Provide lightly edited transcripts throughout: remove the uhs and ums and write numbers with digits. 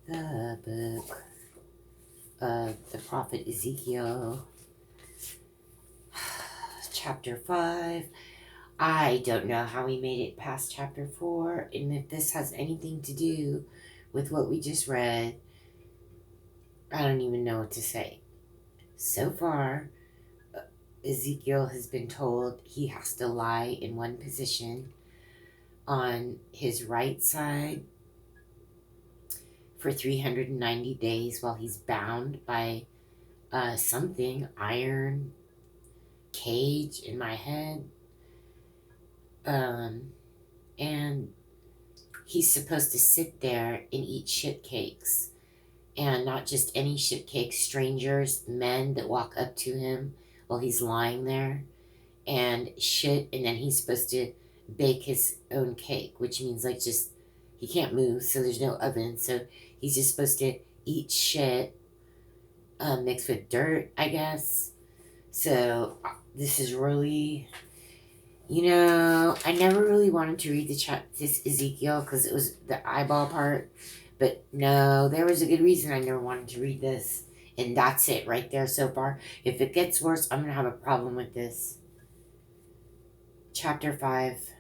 The book of the prophet Ezekiel, chapter 5. I don't know how we made it past chapter 4, and if this has anything to do with what we just read, I don't even know what to say. So far, Ezekiel has been told he has to lie in one position on his right side for 390 days while he's bound by something, iron, cage in my head. And he's supposed to sit there and eat shit cakes. And not just any shit cakes, strangers, men that walk up to him while he's lying there and shit. And then he's supposed to bake his own cake, which means like just, he can't move, so there's no oven. So he's just supposed to eat shit mixed with dirt, I guess. So this is really, I never really wanted to read this Ezekiel because it was the eyeball part. But no, there was a good reason I never wanted to read this. And that's it right there so far. If it gets worse, I'm going to have a problem with this. Chapter 5.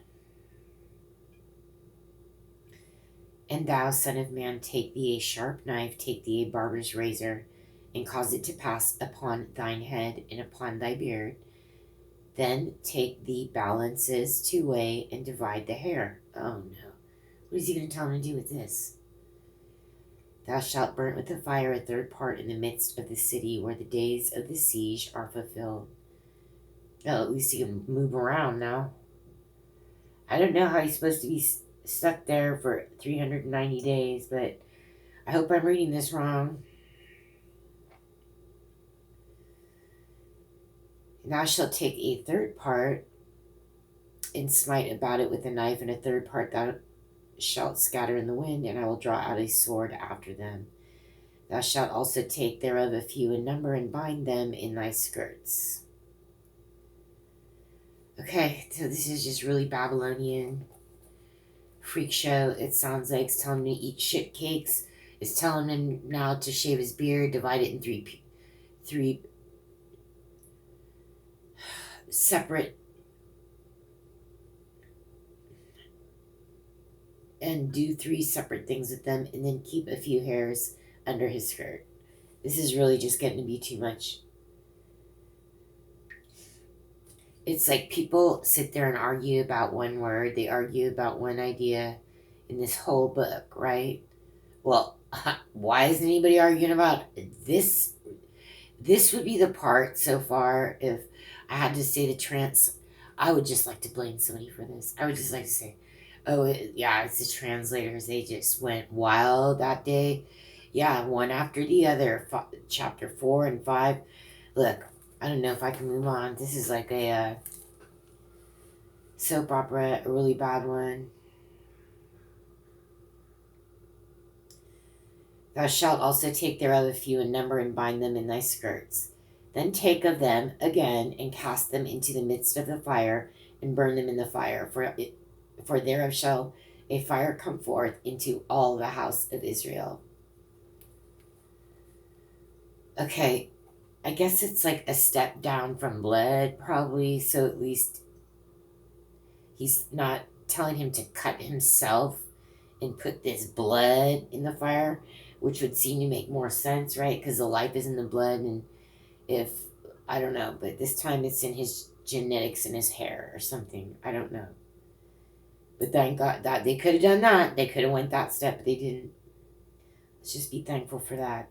And thou, son of man, take thee a sharp knife, take thee a barber's razor, and cause it to pass upon thine head and upon thy beard. Then take thee balances to weigh and divide the hair. Oh no. What is he going to tell him to do with this? Thou shalt burn with the fire a third part in the midst of the city where the days of the siege are fulfilled. Well, at least he can move around now. I don't know how he's supposed to be stuck there for 390 days, but I hope I'm reading this wrong. Thou shalt take a third part and smite about it with a knife, and a third part thou shalt scatter in the wind, and I will draw out a sword after them. Thou shalt also take thereof a few in number, and bind them in thy skirts. Okay, so this is just really Babylonian freak show. It sounds like it's telling him to eat shit cakes. It's telling him now to shave his beard, divide it in three separate, and do 3 separate things with them, and then keep a few hairs under his skirt. This is really just getting to be too much. It's like people sit there and argue about one word. They argue about one idea in this whole book, right? Well, why isn't anybody arguing about this? This would be the part so far, if I had to say I would just like to blame somebody for this. I would just like to say, it's the translators. They just went wild that day. Yeah, one after the other. Chapter 4 and 5. Look, I don't know if I can move on. This is like a soap opera, a really bad one. Thou shalt also take thereof a few in number, and bind them in thy skirts. Then take of them again, and cast them into the midst of the fire, and burn them in the fire. For thereof shall a fire come forth into all the house of Israel. Okay, I guess it's like a step down from blood, probably, so at least he's not telling him to cut himself and put this blood in the fire, which would seem to make more sense, right? Because the life is in the blood, and if, I don't know, but this time it's in his genetics in his hair or something. I don't know. But thank God that they could have done that. They could have went that step, but they didn't. Let's just be thankful for that.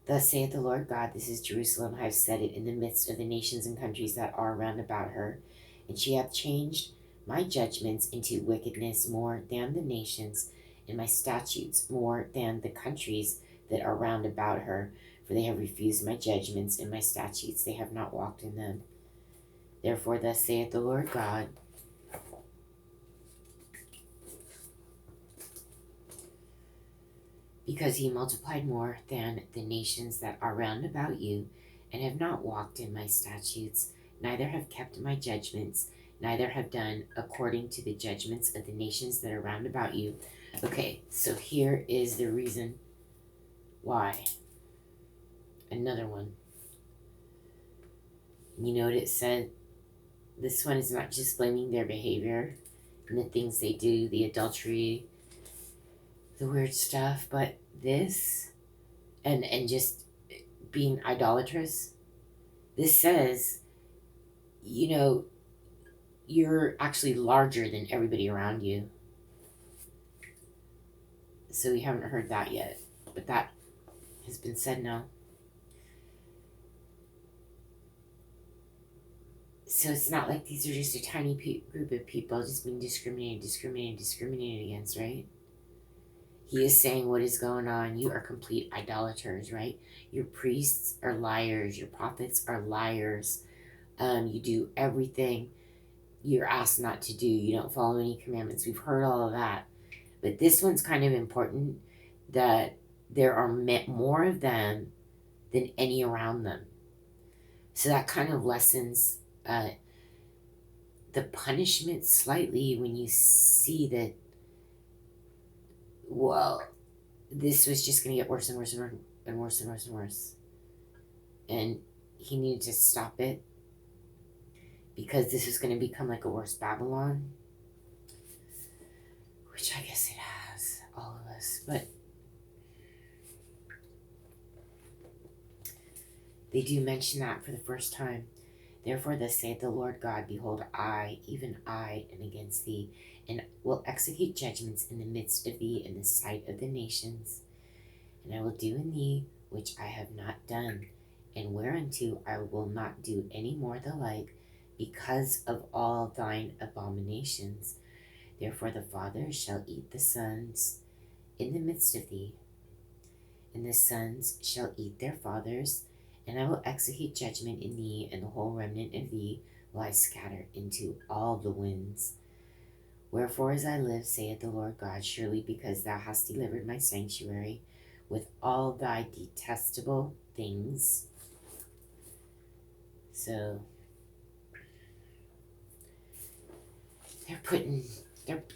Thus saith the Lord God, this is Jerusalem. I have set it in the midst of the nations and countries that are round about her, and she hath changed my judgments into wickedness more than the nations, and my statutes more than the countries that are round about her. For they have refused my judgments and my statutes. They have not walked in them. Therefore thus saith the Lord God, because ye multiplied more than the nations that are round about you, and have not walked in my statutes, neither have kept my judgments, neither have done according to the judgments of the nations that are round about you. Okay, so here is the reason why. Another one. You know what it said? This one is not just blaming their behavior and the things they do, the adultery, the weird stuff, but this and just being idolatrous. This says, you know, you're actually larger than everybody around you. So we haven't heard that yet, but that has been said now. So it's not like these are just a tiny group of people just being discriminated against, right? He is saying what is going on. You are complete idolaters, right? Your priests are liars. Your prophets are liars. You do everything you're asked not to do. You don't follow any commandments. We've heard all of that. But this one's kind of important, that there are more of them than any around them. So that kind of lessens the punishment slightly when you see that, well, this was just going to get worse and worse and worse and worse and worse and worse. And he needed to stop it because this is going to become like a worse Babylon, which I guess it has, all of us. But they do mention that for the first time. Therefore, thus saith the Lord God, behold, I, even I, am against thee, and will execute judgments in the midst of thee in the sight of the nations. And I will do in thee which I have not done, and whereunto I will not do any more the like, because of all thine abominations. Therefore the fathers shall eat the sons in the midst of thee, and the sons shall eat their fathers, and I will execute judgment in thee, and the whole remnant of thee will I scatter into all the winds. Wherefore, as I live, saith the Lord God, surely because thou hast delivered my sanctuary with all thy detestable things. So they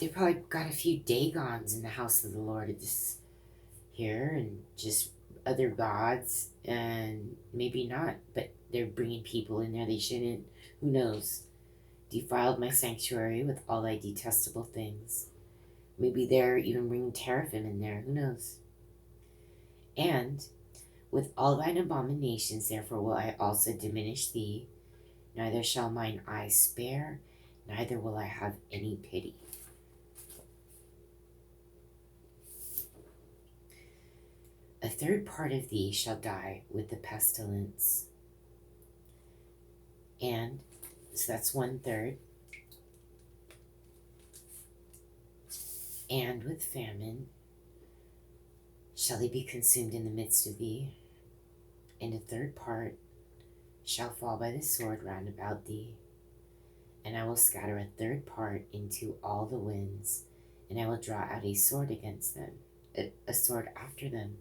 probably got a few Dagons in the house of the Lord at this here, and just other gods, and maybe not, but they're bringing people in there they shouldn't. Who knows? Defiled my sanctuary with all thy detestable things. Maybe they're even bringing teraphim in there. Who knows? And with all thine abominations, therefore will I also diminish thee. Neither shall mine eye spare, neither will I have any pity. A third part of thee shall die with the pestilence. And so that's 1/3. And with famine shall he be consumed in the midst of thee. And a third part shall fall by the sword round about thee. And I will scatter a third part into all the winds, and I will draw out a sword against them, a sword after them.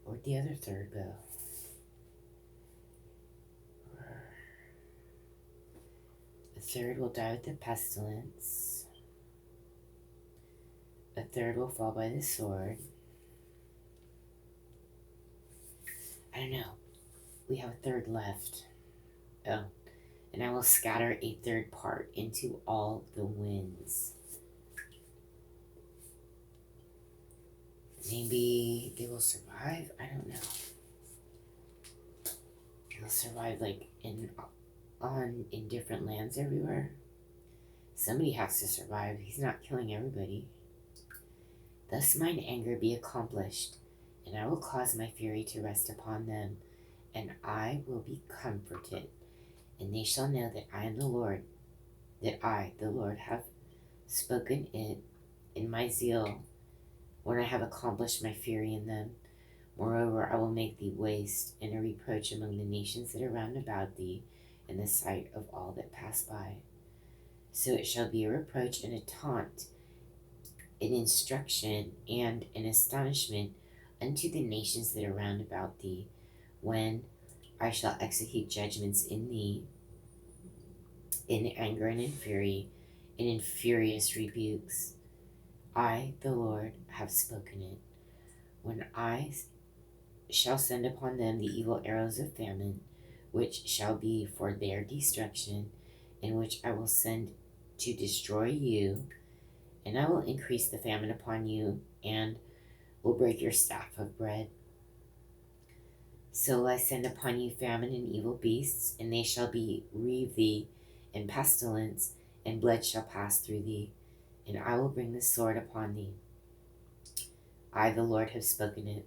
Where'd the other third go? A third will die with the pestilence. A third will fall by the sword. I don't know. We have a third left. Oh. And I will scatter a third part into all the winds. Maybe they will survive? I don't know. They'll survive like in different lands everywhere. Somebody has to survive. He's not killing everybody. Thus mine anger be accomplished, and I will cause my fury to rest upon them, and I will be comforted. And they shall know that I am the Lord, that I, the Lord, have spoken it in my zeal, when I have accomplished my fury in them. Moreover, I will make thee waste, and a reproach among the nations that are round about thee, in the sight of all that pass by. So it shall be a reproach and a taunt, an instruction and an astonishment unto the nations that are round about thee, when I shall execute judgments in thee, in anger and in fury, and in furious rebukes. I, the Lord, have spoken it. When I shall send upon them the evil arrows of famine, which shall be for their destruction, and which I will send to destroy you, and I will increase the famine upon you, and will break your staff of bread. So will I send upon you famine and evil beasts, and they shall bereave thee, and pestilence, and blood shall pass through thee, and I will bring the sword upon thee. I, the Lord, have spoken it.